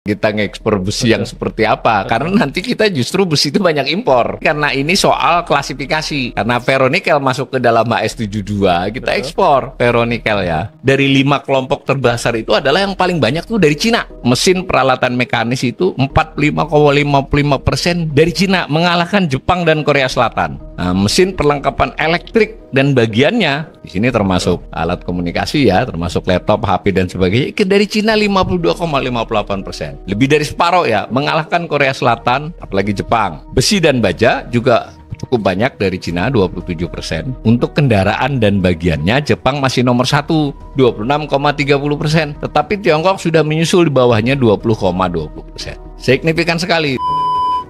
kita ngekspor besi yang seperti apa, karena nanti kita justru besi itu banyak impor. Karena ini soal klasifikasi, karena ferronikel masuk ke dalam HS72, kita ekspor ferronikel ya. Dari 5 kelompok terbesar itu adalah yang paling banyak tuh dari Cina. Mesin peralatan mekanis itu 45,55% dari Cina, mengalahkan Jepang dan Korea Selatan. Nah, mesin perlengkapan elektrik dan bagiannya di sini termasuk alat komunikasi ya, termasuk laptop, HP dan sebagainya, dari Cina 52,58%. Lebih dari separuh ya, mengalahkan Korea Selatan, apalagi Jepang. Besi dan baja juga cukup banyak dari Cina, 27%. Untuk kendaraan dan bagiannya, Jepang masih nomor 1, 26,30%. Tetapi Tiongkok sudah menyusul di bawahnya, 20,20%. Signifikan sekali.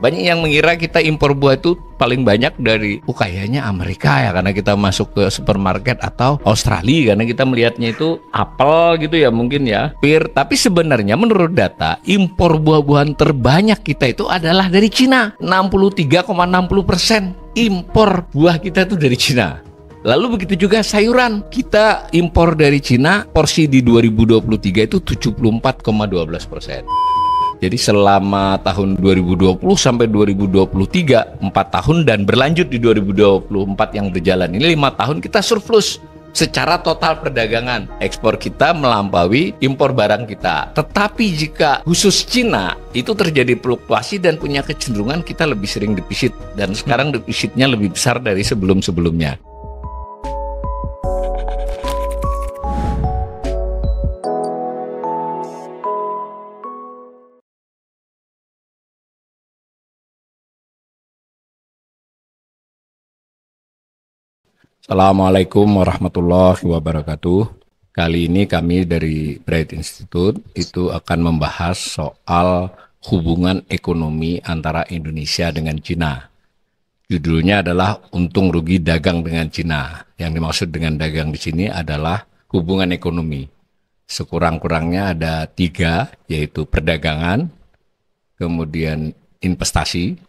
Banyak yang mengira kita impor buah itu paling banyak dari kayaknya Amerika ya, karena kita masuk ke supermarket, atau Australia karena kita melihatnya itu apel gitu ya, mungkin ya, pir. Tapi sebenarnya menurut data, impor buah-buahan terbanyak kita itu adalah dari Cina. 63,60% impor buah kita itu dari Cina. Lalu begitu juga sayuran, kita impor dari Cina, porsi di 2023 itu 74,12%. Jadi selama tahun 2020 sampai 2023, 4 tahun, dan berlanjut di 2024 yang berjalan ini 5 tahun, kita surplus secara total perdagangan. Ekspor kita melampaui impor barang kita. Tetapi jika khusus Cina, itu terjadi fluktuasi dan punya kecenderungan kita lebih sering defisit. Dan sekarang defisitnya lebih besar dari sebelum-sebelumnya. Assalamualaikum warahmatullahi wabarakatuh. Kali ini kami dari Bright Institute itu akan membahas soal hubungan ekonomi antara Indonesia dengan Cina. Judulnya adalah untung rugi dagang dengan Cina. Yang dimaksud dengan dagang di sini adalah hubungan ekonomi. Sekurang-kurangnya ada 3, yaitu perdagangan, kemudian investasi,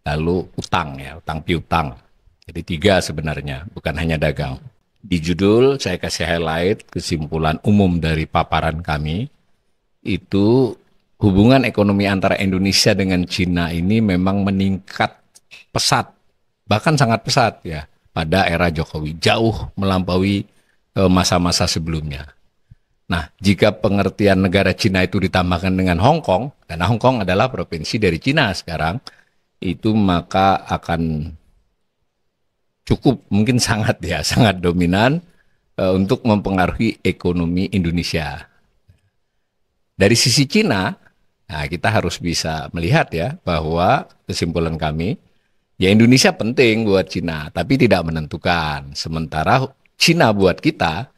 lalu utang ya, utang piutang. Jadi 3 sebenarnya, bukan hanya dagang. Di judul saya kasih highlight kesimpulan umum dari paparan kami, itu hubungan ekonomi antara Indonesia dengan Cina ini memang meningkat pesat, bahkan sangat pesat ya, pada era Jokowi, jauh melampaui masa-masa sebelumnya. Nah, jika pengertian negara Cina itu ditambahkan dengan Hong Kong, karena Hong Kong adalah provinsi dari Cina sekarang, itu maka akan cukup, mungkin sangat ya, sangat dominan untuk mempengaruhi ekonomi Indonesia. Dari sisi Cina, nah kita harus bisa melihat ya, bahwa kesimpulan kami, ya Indonesia penting buat Cina, tapi tidak menentukan. Sementara Cina buat kita,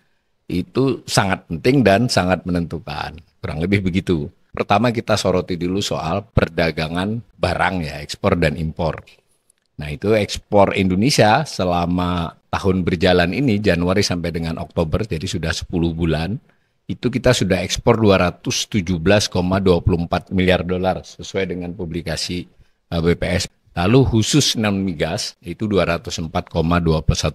itu sangat penting dan sangat menentukan. Kurang lebih begitu. Pertama kita soroti dulu soal perdagangan barang ya, ekspor dan impor. Nah itu ekspor Indonesia selama tahun berjalan ini, Januari sampai dengan Oktober, jadi sudah 10 bulan, itu kita sudah ekspor 217,24 miliar dolar sesuai dengan publikasi BPS. Lalu khusus non-migas itu 204,21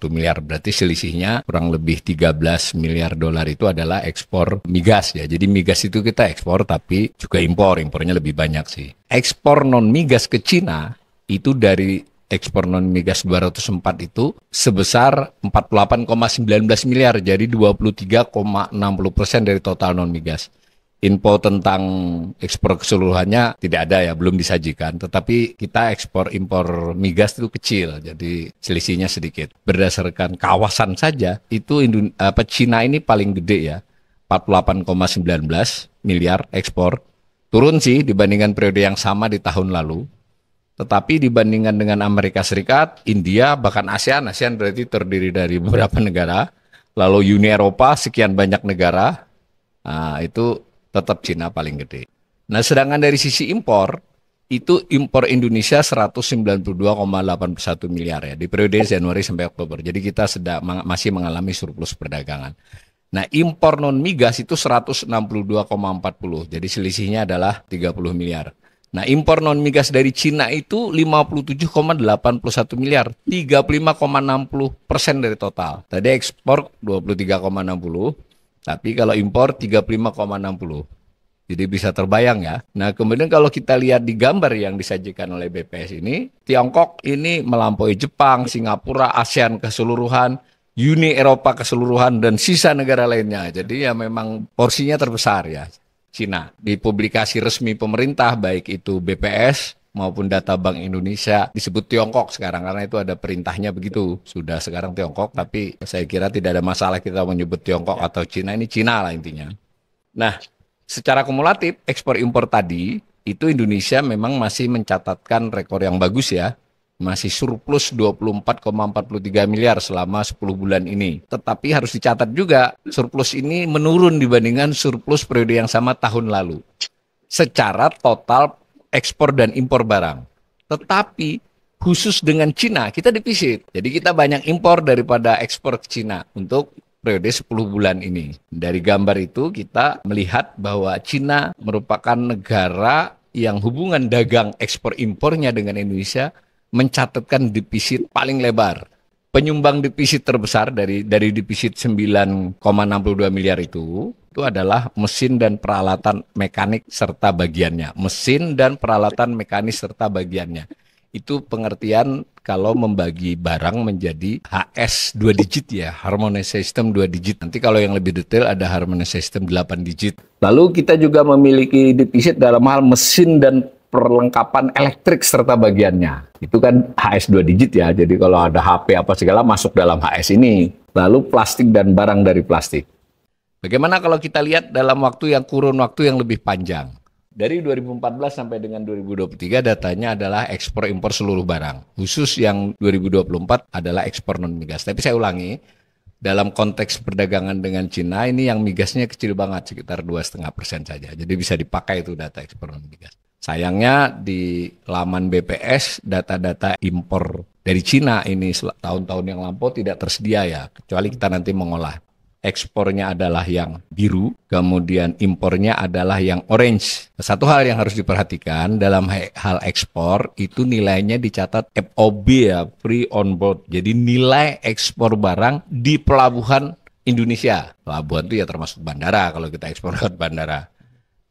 miliar, berarti selisihnya kurang lebih 13 miliar dolar itu adalah ekspor migas ya. Jadi migas itu kita ekspor tapi juga impor, impornya lebih banyak sih. Ekspor non-migas ke Cina itu dari ekspor non-migas 204 itu sebesar 48,19 miliar, jadi 23,60% dari total non-migas. Info tentang ekspor keseluruhannya tidak ada ya, belum disajikan. Tetapi kita ekspor impor migas itu kecil, jadi selisihnya sedikit. Berdasarkan kawasan saja, itu Cina ini paling gede ya, 48,19 miliar ekspor. Turun sih dibandingkan periode yang sama di tahun lalu. Tetapi dibandingkan dengan Amerika Serikat, India, bahkan ASEAN berarti terdiri dari beberapa negara, lalu Uni Eropa, sekian banyak negara, nah, itu tetap Cina paling gede. Nah, sedangkan dari sisi impor, itu impor Indonesia 192,81 miliar ya, di periode Januari sampai Oktober. Jadi kita masih mengalami surplus perdagangan. Nah, impor non-migas itu 162,40, jadi selisihnya adalah 30 miliar. Nah, impor non-migas dari Cina itu 57,81 miliar, 35,60% dari total. Tadi ekspor 23,60, tapi kalau impor 35,60. Jadi bisa terbayang ya. Nah, kemudian kalau kita lihat di gambar yang disajikan oleh BPS ini, Tiongkok ini melampaui Jepang, Singapura, ASEAN keseluruhan, Uni Eropa keseluruhan, dan sisa negara lainnya. Jadi ya memang porsinya terbesar ya, Cina. Di publikasi resmi pemerintah, baik itu BPS maupun data Bank Indonesia, disebut Tiongkok sekarang, karena itu ada perintahnya begitu. Sudah sekarang Tiongkok, tapi saya kira tidak ada masalah kita menyebut Tiongkok atau Cina, ini Cina lah intinya. Nah, secara kumulatif ekspor impor tadi itu Indonesia memang masih mencatatkan rekor yang bagus ya. Masih surplus 24,43 miliar selama 10 bulan ini. Tetapi harus dicatat juga surplus ini menurun dibandingkan surplus periode yang sama tahun lalu. Secara total ekspor dan impor barang. Tetapi khusus dengan Cina kita defisit. Jadi kita banyak impor daripada ekspor ke Cina untuk periode 10 bulan ini. Dari gambar itu kita melihat bahwa Cina merupakan negara yang hubungan dagang ekspor impornya dengan Indonesia mencatatkan defisit paling lebar. Penyumbang defisit terbesar dari defisit 9,62 miliar itu adalah mesin dan peralatan mekanik serta bagiannya. Mesin dan peralatan mekanis serta bagiannya. Itu pengertian kalau membagi barang menjadi HS 2 digit ya, Harmonic System 2 digit. Nanti kalau yang lebih detail ada Harmonic System 8 digit. Lalu kita juga memiliki defisit dalam hal mesin dan perlengkapan elektrik serta bagiannya. Itu kan HS 2 digit ya, jadi kalau ada HP apa segala masuk dalam HS ini. Lalu plastik dan barang dari plastik. Bagaimana kalau kita lihat dalam kurun waktu yang lebih panjang? Dari 2014 sampai dengan 2023 datanya adalah ekspor impor seluruh barang. Khusus yang 2024 adalah ekspor non migas. Tapi saya ulangi, dalam konteks perdagangan dengan Cina ini yang migasnya kecil banget, sekitar 2,5% saja. Jadi bisa dipakai itu data ekspor non migas. Sayangnya di laman BPS data-data impor dari Cina ini tahun-tahun yang lampau tidak tersedia ya, kecuali kita nanti mengolah. Ekspornya adalah yang biru, kemudian impornya adalah yang orange. Satu hal yang harus diperhatikan dalam hal ekspor itu nilainya dicatat FOB ya, free on board. Jadi nilai ekspor barang di pelabuhan Indonesia. Pelabuhan itu ya termasuk bandara kalau kita ekspor ke bandara.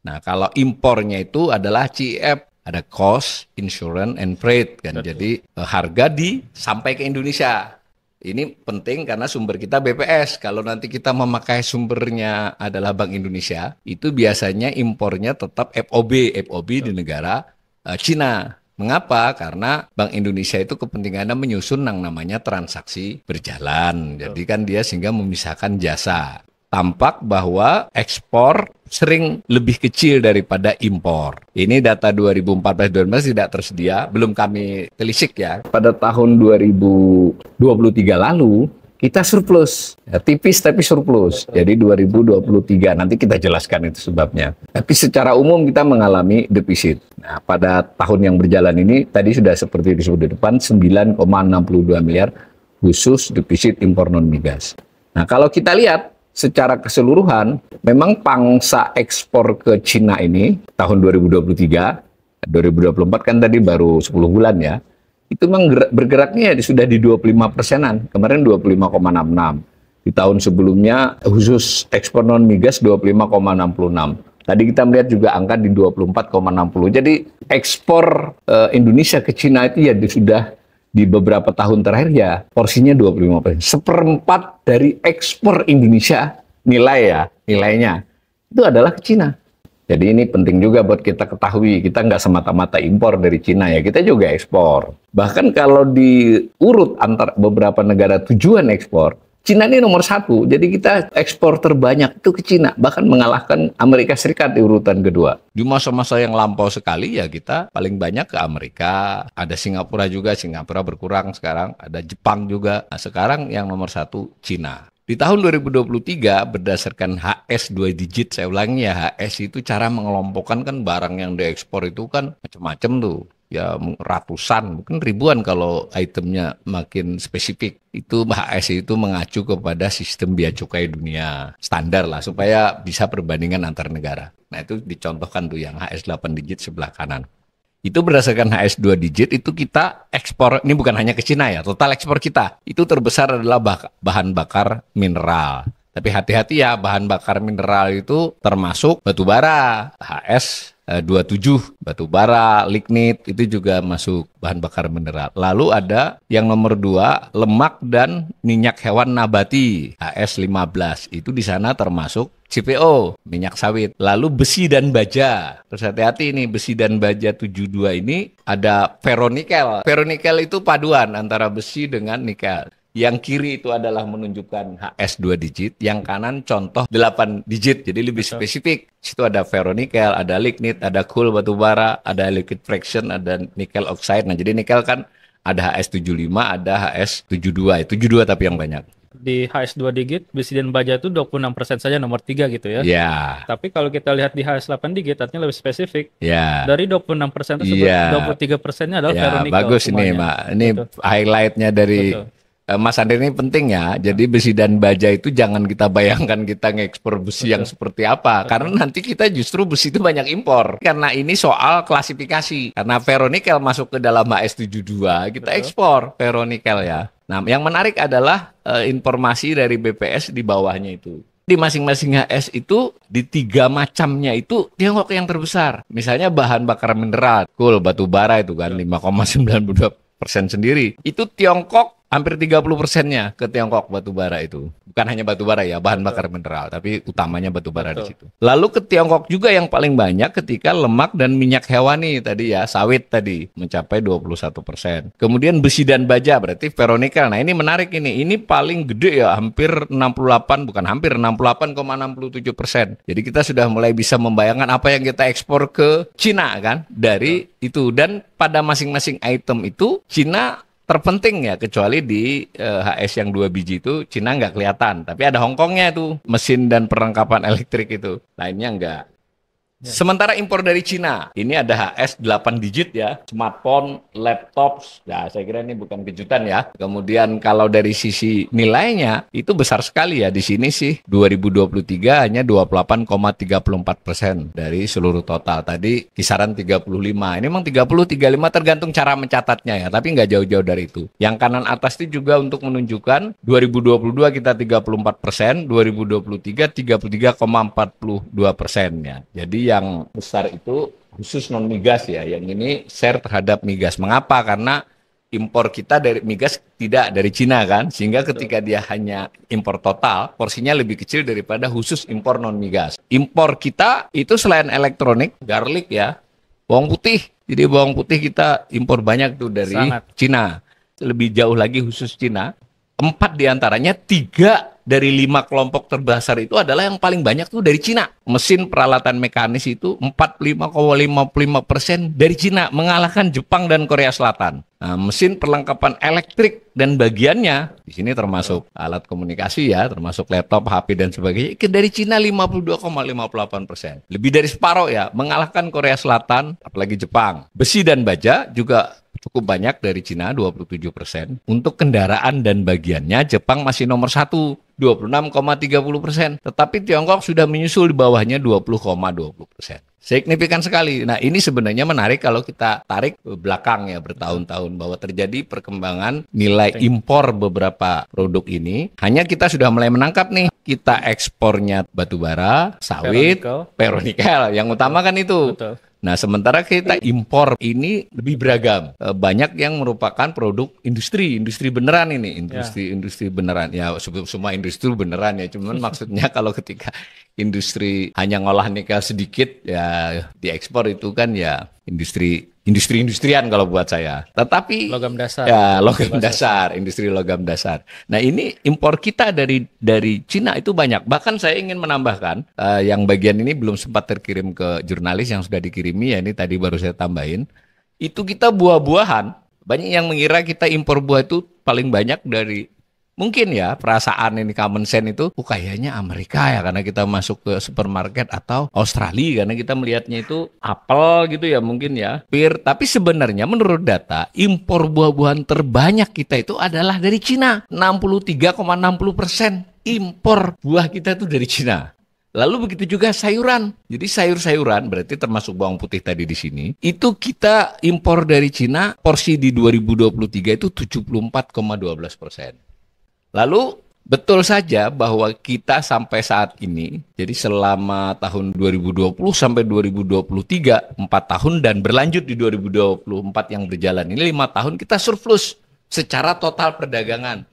Nah kalau impornya itu adalah CIF, ada cost, insurance, and freight kan. Jadi harga sampai ke Indonesia. Ini penting karena sumber kita BPS. Kalau nanti kita memakai sumbernya adalah Bank Indonesia, itu biasanya impornya tetap FOB di negara Cina. Mengapa? Karena Bank Indonesia itu kepentingannya menyusun yang namanya transaksi berjalan. Jadi kan dia sehingga memisahkan jasa. Tampak bahwa ekspor sering lebih kecil daripada impor. Ini data 2014-2015 tidak tersedia, belum kami telisik ya. Pada tahun 2023 lalu, kita surplus. Ya, tipis tapi surplus. Jadi 2023, nanti kita jelaskan itu sebabnya. Tapi secara umum kita mengalami defisit. Nah, pada tahun yang berjalan ini, tadi sudah seperti disebut di depan, 9,62 miliar khusus defisit impor non-migas. Nah, kalau kita lihat, secara keseluruhan, memang pangsa ekspor ke Cina ini tahun 2023, 2024 kan tadi baru 10 bulan ya, itu memang bergeraknya sudah di 25%-an, kemarin 25,66. Di tahun sebelumnya khusus ekspor non migas 25,66. Tadi kita melihat juga angka di 24,60. Jadi ekspor Indonesia ke Cina itu ya sudah di beberapa tahun terakhir ya porsinya 25%. Seperempat dari ekspor Indonesia nilainya itu adalah ke Cina. Jadi ini penting juga buat kita ketahui, kita nggak semata-mata impor dari Cina ya, kita juga ekspor. Bahkan kalau diurut antar beberapa negara tujuan ekspor, Cina ini nomor 1, jadi kita ekspor terbanyak itu ke Cina, bahkan mengalahkan Amerika Serikat di urutan kedua. Di masa-masa yang lampau sekali ya kita paling banyak ke Amerika, ada Singapura juga, Singapura berkurang sekarang, ada Jepang juga. Nah, sekarang yang nomor 1 Cina. Di tahun 2023 berdasarkan HS 2 digit, saya ulangi ya, HS itu cara mengelompokkan kan barang yang diekspor itu kan macam-macam tuh. Ya ratusan, mungkin ribuan kalau itemnya makin spesifik. Itu HS itu mengacu kepada sistem bea cukai dunia standar lah, supaya bisa perbandingan antar negara. Nah itu dicontohkan tuh yang HS 8 digit sebelah kanan. Itu berdasarkan HS 2 digit, itu kita ekspor, ini bukan hanya ke Cina ya, total ekspor kita. Itu terbesar adalah bahan bakar mineral. Tapi hati-hati ya, bahan bakar mineral itu termasuk batu bara, HS 27, batu bara, lignit, itu juga masuk bahan bakar mineral. Lalu ada yang nomor 2, lemak dan minyak hewan nabati, HS 15. Itu di sana termasuk CPO, minyak sawit. Lalu besi dan baja. Terus hati-hati ini, besi dan baja 72 ini ada ferronikel. Ferronikel itu paduan antara besi dengan nikel. Yang kiri itu adalah menunjukkan HS 2 digit, yang kanan contoh 8 digit, jadi lebih spesifik. Situ ada ferronikel, ada lignit, ada coal batu bara, ada liquid fraction, ada nickel oxide. Nah, jadi nikel kan ada HS 75, ada HS 72. 72 tapi yang banyak. Di HS 2 digit, besi dan baja itu 26% saja nomor 3 gitu ya. Ya. Tapi kalau kita lihat di HS 8 digit, artinya lebih spesifik. Ya. Dari 26% tersebut, 23%-nya adalah ferronikel. Bagus semuanya. Ini, Mak. Ini highlight-nya dari Mas Andre ini penting ya. Jadi besi dan baja itu jangan kita bayangkan kita ngekspor besi yang seperti apa. Karena nanti kita justru besi itu banyak impor. Karena ini soal klasifikasi. Karena ferronikel masuk ke dalam HS72, kita ekspor ferronikel ya. Nah, yang menarik adalah informasi dari BPS di bawahnya itu. Di masing-masing HS itu, di 3 macamnya itu Tiongkok yang terbesar. Misalnya bahan bakar mineral, coal, batu bara itu kan 5,92% sendiri. Itu Tiongkok hampir 30%-nya ke Tiongkok batu bara itu. Bukan hanya batu bara ya, bahan bakar mineral, tapi utamanya batu bara di situ. Lalu ke Tiongkok juga yang paling banyak ketika lemak dan minyak hewani tadi ya, sawit tadi mencapai 21%. Kemudian besi dan baja berarti ferronikel. Nah, ini menarik ini. Ini paling gede ya, hampir 68, bukan hampir 68,67%. Jadi kita sudah mulai bisa membayangkan apa yang kita ekspor ke Cina kan dari itu, dan pada masing-masing item itu Cina terpenting ya, kecuali di HS yang 2 biji itu Cina nggak kelihatan, tapi ada Hongkongnya itu, mesin dan perlengkapan elektrik itu, lainnya nggak. Sementara impor dari Cina, ini ada HS 8 digit ya, smartphone, laptops, ya saya kira ini bukan kejutan ya. Kemudian kalau dari sisi nilainya, itu besar sekali ya, di sini sih 2023 hanya 28,34% dari seluruh total. Tadi kisaran 35, ini memang 30-35 tergantung cara mencatatnya ya, tapi nggak jauh-jauh dari itu. Yang kanan atas itu juga untuk menunjukkan 2022 kita 34%, 2023 33,42% ya. Jadi yang besar itu khusus non migas ya, yang ini share terhadap migas. Mengapa? Karena impor kita dari migas tidak dari Cina kan, sehingga ketika dia hanya impor total, porsinya lebih kecil daripada khusus impor non migas. Impor kita itu selain elektronik, garlic ya, bawang putih. Jadi bawang putih kita impor banyak tuh dari Cina. Lebih jauh lagi khusus Cina. 4 diantaranya, 3 dari 5 kelompok terbesar itu adalah yang paling banyak tuh dari Cina. Mesin peralatan mekanis itu 45,55% dari Cina, mengalahkan Jepang dan Korea Selatan. Nah, mesin perlengkapan elektrik dan bagiannya, di sini termasuk alat komunikasi ya, termasuk laptop, HP dan sebagainya, dari Cina 52,58%. Lebih dari separuh ya, mengalahkan Korea Selatan, apalagi Jepang. Besi dan baja juga cukup banyak dari Cina, 27%. Untuk kendaraan dan bagiannya, Jepang masih nomor 1, 26,30%. Tetapi Tiongkok sudah menyusul di bawahnya 20,20%. Signifikan sekali. Nah, ini sebenarnya menarik kalau kita tarik ke belakang ya, bertahun-tahun, bahwa terjadi perkembangan nilai impor beberapa produk ini. Hanya kita sudah mulai menangkap nih, kita ekspornya batu bara, sawit, ferronikel. Yang utama kan itu. Betul. Nah, sementara kita impor ini lebih beragam. Banyak yang merupakan produk industri beneran ini, industri beneran. Ya, semua industri beneran ya. Cuman maksudnya kalau ketika industri hanya ngolah nikel sedikit, ya diekspor itu kan ya industri-industrian kalau buat saya. Tetapi logam dasar. Ya, logam dasar, industri logam dasar. Nah, ini impor kita dari Cina itu banyak. Bahkan saya ingin menambahkan, yang bagian ini belum sempat terkirim ke jurnalis, yang sudah dikirimi ya, ini tadi baru saya tambahin. Itu kita buah-buahan. Banyak yang mengira kita impor buah itu paling banyak dari, mungkin ya, perasaan ini common sense itu, kayaknya Amerika ya, karena kita masuk ke supermarket, atau Australia karena kita melihatnya itu apel gitu ya, mungkin ya, pir. Tapi sebenarnya menurut data, impor buah-buahan terbanyak kita itu adalah dari Cina. 63,60% impor buah kita itu dari Cina. Lalu begitu juga sayuran. Jadi sayur-sayuran berarti termasuk bawang putih tadi di sini. Itu kita impor dari Cina, porsi di 2023 itu 74,12%. Lalu Betul saja bahwa kita sampai saat ini, jadi selama tahun 2020 sampai 2023, 4 tahun dan berlanjut di 2024 yang berjalan ini 5 tahun kita surplus secara total perdagangan.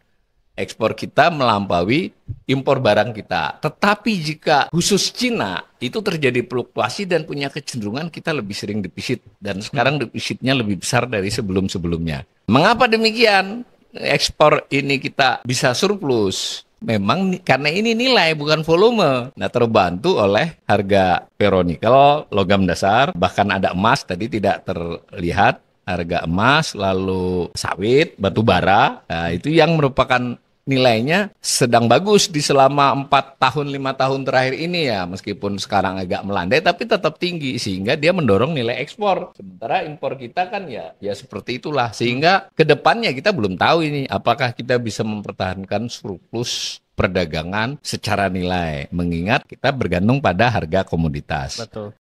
Ekspor kita melampaui impor barang kita. Tetapi jika khusus Cina itu terjadi fluktuasi dan punya kecenderungan kita lebih sering defisit. Dan sekarang defisitnya lebih besar dari sebelum-sebelumnya. Mengapa demikian? Ekspor ini kita bisa surplus. Memang karena ini nilai bukan volume. Nah, terbantu oleh harga ferronikel, logam dasar, bahkan ada emas tadi tidak terlihat. Harga emas, lalu sawit, batu bara, nah, itu yang merupakan nilainya sedang bagus di selama 4 tahun 5 tahun terakhir ini ya, meskipun sekarang agak melandai tapi tetap tinggi sehingga dia mendorong nilai ekspor. Sementara impor kita kan ya seperti itulah, sehingga kedepannya kita belum tahu ini apakah kita bisa mempertahankan surplus perdagangan secara nilai, mengingat kita bergantung pada harga komoditas. Betul.